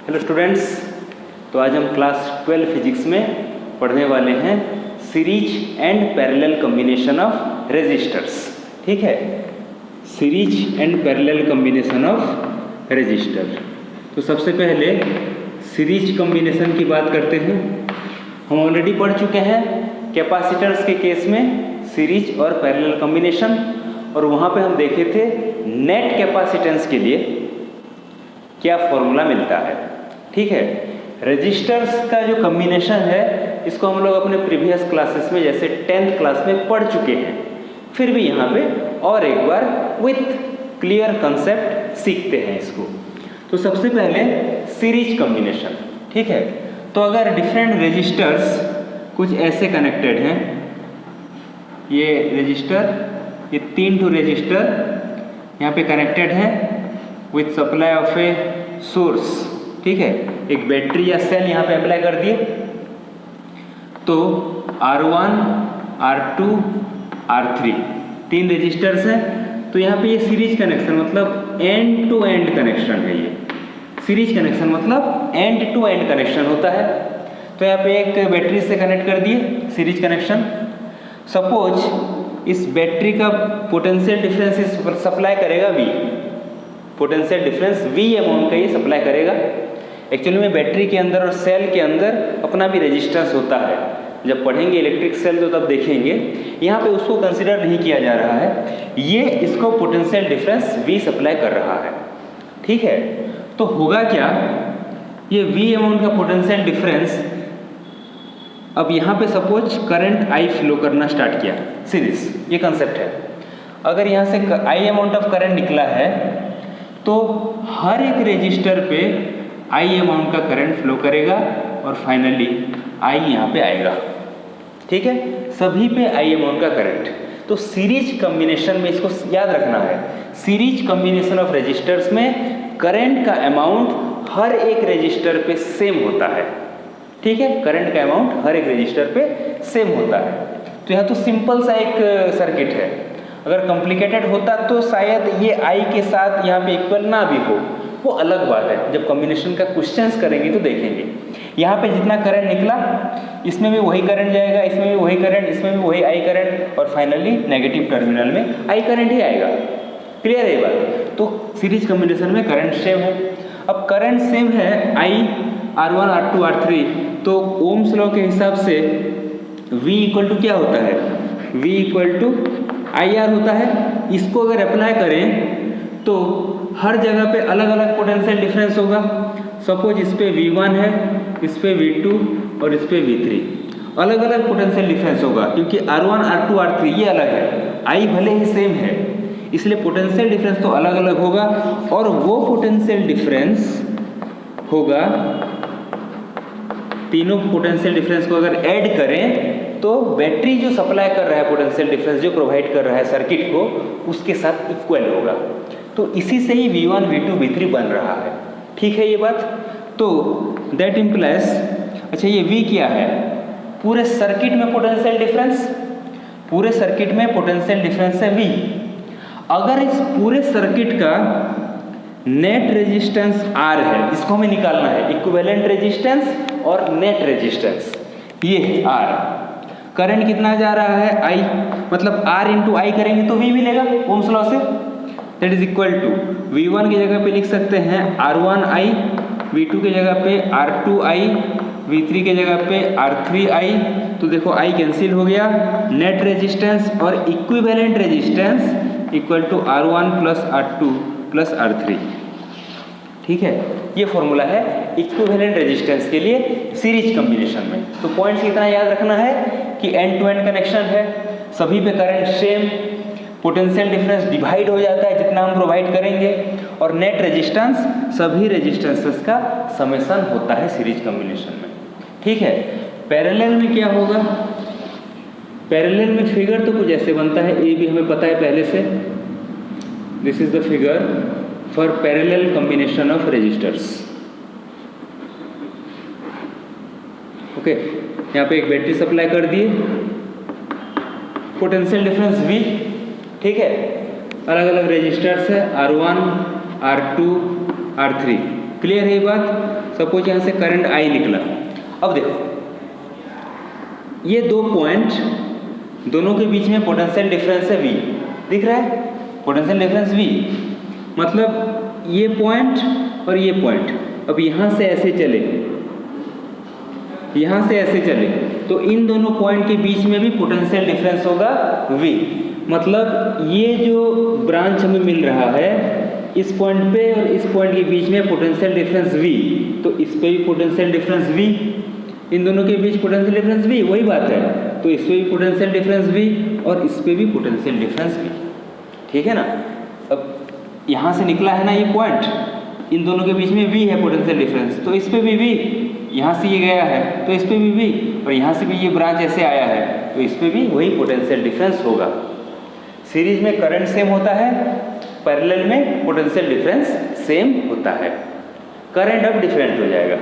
Hello students, तो आज हम क्लास 12 फिजिक्स में पढ़ने वाले हैं series and parallel combination of resistors. ठीक है, series and parallel combination of resistor. तो सबसे पहले सीरीज कॉम्बिनेशन की बात करते हैं। हम ऑलरेडी पढ़ चुके हैं कैपेसिटर्स के केस में सीरीज और पैरेलल कॉम्बिनेशन, और वहाँ पे हम देखे थे नेट कैपेसिटेंस के लिए क्या फॉर्मूला मिलता है। ठीक है, रेजिस्टर्स का जो कॉम्बिनेशन है इसको हम लोग अपने प्रीवियस क्लासेस में जैसे 10th क्लास में पढ़ चुके हैं, फिर भी यहाँ पे और एक बार विथ क्लियर कंसेप्ट सीखते हैं इसको। तो सबसे पहले सीरीज कॉम्बिनेशन। ठीक है, तो अगर डिफरेंट रेजिस्टर्स कुछ ऐसे कनेक्टेड हैं, ये रेजिस्टर, ये 3 रेजिस्टर यहाँ पे कनेक्टेड हैं with supply of a source. ठीक है, एक बैटरी या सेल यहाँ पे अप्लाई कर दिए, तो R1, R2, R3 3 रेजिस्टर्स हैं। तो यहाँ पे ये सीरीज कनेक्शन मतलब एंड टू एंड कनेक्शन है। ये सीरीज कनेक्शन मतलब एंड टू एंड कनेक्शन होता है। तो यहाँ पे एक बैटरी से कनेक्ट कर दिए, सीरीज कनेक्शन। सपोज इस बैटरी का पोटेंशियल डिफरेंस इस सप्लाई करेगा V, potential difference V amount का ये सप्लाई करेगा। एक्चुअली में बैटरी के अंदर और सेल के अंदर अपना भी रेजिस्टेंस होता है। जब पढ़ेंगे इलेक्ट्रिक सेल तो तब देखेंगे, यहाँ पे उसको कंसिडर नहीं किया जा रहा है, ये इसको पोटेंशियल डिफरेंस V सप्लाई कर रहा है। ठीक है, तो होगा क्या, ये V अमाउंट का पोटेंशियल डिफरेंस, अब यहाँ पे सपोज करंट I फ्लो करना स्टार्ट किया सीरीज, ये कंसेप्ट है। अगर यहाँ से I अमाउंट ऑफ करंट निकला है तो हर एक रेजिस्टर पे I अमाउंट का करंट फ्लो करेगा और फाइनली I यहाँ पे आएगा। ठीक है, सभी पे I अमाउंट का करंट। तो सीरीज कॉम्बिनेशन में इसको याद रखना है, सीरीज कॉम्बिनेशन ऑफ रेजिस्टर्स में करंट का अमाउंट हर एक रेजिस्टर पे सेम होता है। ठीक है, करंट का अमाउंट हर एक रेजिस्टर पे सेम होता है। तो यहाँ तो सिंपल सा एक सर्किट है। अगर कॉम्प्लिकेटेड होता तो शायद ये I के साथ यहाँ पे इक्वल ना भी हो, वो अलग बात है। जब कॉम्बिनेशन का क्वेश्चंस करेंगे तो देखेंगे। यहाँ पे जितना करंट निकला इसमें भी वही करंट जाएगा, इसमें भी वही करंट, इसमें भी वही I करंट, और फाइनली नेगेटिव टर्मिनल में I करंट ही आएगा। क्लियर है ये बात? तो सीरीज कॉम्बिनेशन में करंट सेम है। अब करंट सेम है I, R1, R2, R3, तो ओम्स लॉ के हिसाब से V इक्वल टू क्या होता है, V इक्वल टू IR होता है। इसको अगर अप्लाई करें तो हर जगह पे अलग अलग पोटेंशियल डिफरेंस होगा। सपोज इस पे V1 है, इस पे V2 और इस पे V3, अलग अलग पोटेंशियल डिफरेंस होगा, क्योंकि R1, R2, R3 ये अलग है, I भले ही सेम है, इसलिए पोटेंशियल डिफरेंस तो अलग अलग होगा। और वो पोटेंशियल डिफरेंस होगा, तीनों पोटेंशियल डिफरेंस को अगर ऐड करें तो बैटरी जो सप्लाई कर रहा है पोटेंशियल डिफरेंस जो प्रोवाइड कर रहा है सर्किट को, उसके साथ इक्वल होगा। तो इसी से ही V1, V2, V3 बन रहा है। ठीक है ये बात? तो दैट इम्प्लाइज, अच्छा ये V क्या है, पूरे सर्किट में पोटेंशियल डिफरेंस, पूरे सर्किट में पोटेंशियल डिफरेंस है V। अगर इस पूरे सर्किट का नेट रेजिस्टेंस R है, इसको हमें निकालना है, इक्विवेलेंट रेजिस्टेंस और नेट रेजिस्टेंस, ये है R। करंट कितना जा रहा है I, मतलब R इंटू I करेंगे तो V मिलेगा ओम्स लॉ से। That is equal to V1 की जगह पे लिख सकते हैं R1I, V2 की जगह पे R2I, V3 की जगह पे R3I। तो देखो I कैंसिल हो गया, नेट रेजिस्टेंस और equivalent resistance equal to R1 plus R2 plus R3। ठीक है, ये फॉर्मूला है इक्विवेलेंट रेजिस्टेंस के लिए सीरीज कॉम्बिनेशन में। तो पॉइंट्स कितना याद रखना है कि एंड टू एंड कनेक्शन है, सभी पे current same, potential difference divide हो जाता है जितना हम प्रोवाइड करेंगे, और नेट रेजिस्टेंस सभी रेजिस्टेंसेस का समेशन होता है सीरीज कॉम्बिनेशन में। ठीक है, पैरेलल में क्या होगा, पैरेलल में फिगर तो कुछ ऐसे बनता है, ये भी हमें पता है पहले से। This is the figure for parallel combination of resistors. Okay, यहाँ पे एक बैटरी सप्लाई कर दिए, पोटेंशियल डिफरेंस V। ठीक है, अलग अलग रेजिस्टर्स है R1, R2, R3, क्लियर है ये बात। सपोज यहाँ से करंट आई निकला। अब देखो ये दो पॉइंट, दोनों के बीच में पोटेंशियल डिफरेंस है V, दिख रहा है पोटेंशियल डिफरेंस V, मतलब ये पॉइंट और ये पॉइंट। अब यहाँ से ऐसे चले, यहाँ से ऐसे चले, तो इन दोनों पॉइंट के बीच में भी पोटेंशियल डिफरेंस होगा V। मतलब ये जो ब्रांच हमें मिल रहा है इस पॉइंट पे और इस पॉइंट के बीच में पोटेंशियल डिफरेंस V, तो इस पे भी पोटेंशियल डिफरेंस V, इन दोनों के बीच पोटेंशियल डिफरेंस V, वही बात है। तो इस पे भी पोटेंशियल डिफरेंस V और इस पे भी पोटेंशियल डिफरेंस V, ठीक है ना। अब यहाँ से निकला है ना ये पॉइंट, इन दोनों के बीच में V है पोटेंशियल डिफरेंस, तो इस पे भी V, यहाँ से ये गया है तो इस पे भी V, और यहाँ से भी ये ब्रांच ऐसे आया है तो इस पे भी वही पोटेंशियल डिफरेंस होगा। सीरीज में करंट सेम होता है, पैरेलल में पोटेंशियल डिफरेंस सेम होता है। करंट अब डिफरेंट हो जाएगा,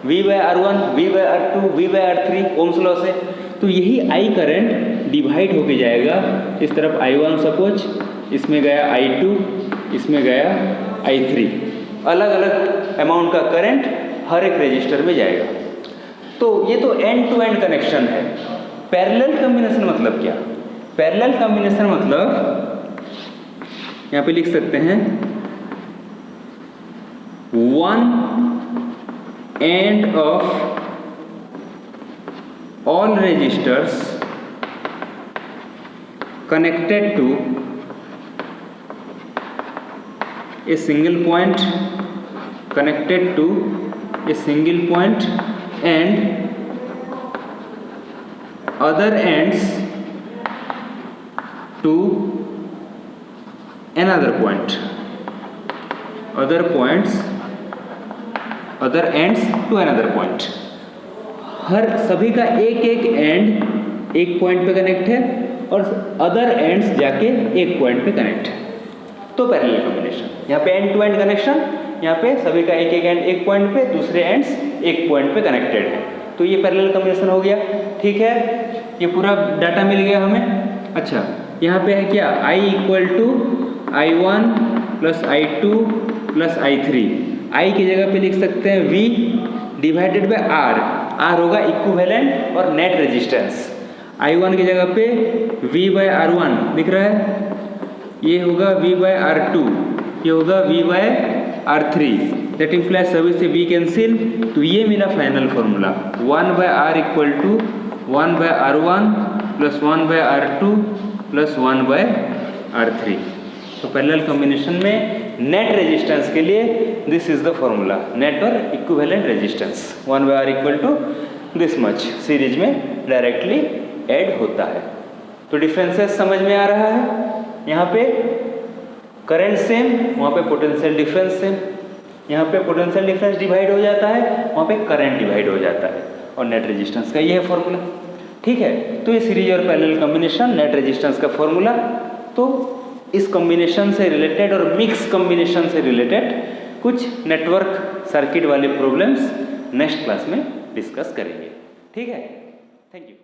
V/R1, V/R2, V/R3 ohms law से। तो यही I करंट डिवाइड होके जाएगा, इस तरफ I1 सपोज, इसमें गया I2, इसमें गया I3, अलग अलग अमाउंट का करंट हर एक रेजिस्टर में जाएगा। तो ये तो एंड टू एंड कनेक्शन है। पैरेलल कॉम्बिनेशन मतलब क्या? पैरेलल कॉम्बिनेशन मतलब यहाँ पे लिख सकते हैं one end of all resistors connected to a single point, connected to a single point and other ends to another point, other points, other ends to another point। हर सभी का एक एक एंड एक पॉइंट पे कनेक्ट है और other ends जाके एक पॉइंट पे कनेक्ट है, तो पैरेलल कॉम्बिनेशन। यहाँ पे एंड टू एंड कनेक्शन, यहाँ पे सभी का एक एक एंड एक पॉइंट पे, दूसरे एंड्स एक पॉइंट पे कनेक्टेड है, तो ये पैरेलल कॉम्बिनेशन हो गया। ठीक है, ये पूरा डाटा मिल गया हमें। अच्छा, यहाँ पे है क्या, I = I1 + I2 + I3। I की जगह पे लिख सकते हैं V divided by R। R होगा इक्विवेलेंट और नेट रेजिस्टेंस। I1 की जगह पे V/R1 दिख रहा है, ये होगा V/R2, ये होगा V/R3। दैट इम्प्लाइज सभी से V कैंसिल, तो ये मेरा final formula 1/R = 1/R1 + 1/R2 + 1/R3। तो पैरेलल कॉम्बिनेशन में नेट रेजिस्टेंस के लिए this is the formula, net और equivalent resistance 1/R = this much series में डायरेक्टली ऐड होता है। तो डिफरेंसेस समझ में आ रहा है। यहाँ पे करंट सेम, वहाँ पे पोटेंशियल डिफरेंस सेम। यहाँ पे पोटेंशियल डिफरेंस डिवाइड हो जाता है, वहाँ पे करंट डिवाइड हो जाता है, और नेट रेजिस्टेंस का ये है फॉर्मूला। ठीक है, तो ये सीरीज और पैरेलल कॉम्बिनेशन, नेट रेजिस्टेंस का फॉर्मूला। तो इस कॉम्बिनेशन से रिलेटेड और मिक्स कॉम्बिनेशन से रिलेटेड कुछ नेटवर्क सर्किट वाले प्रॉब्लम्स नेक्स्ट क्लास में डिस्कस करेंगे। ठीक है, थैंक यू।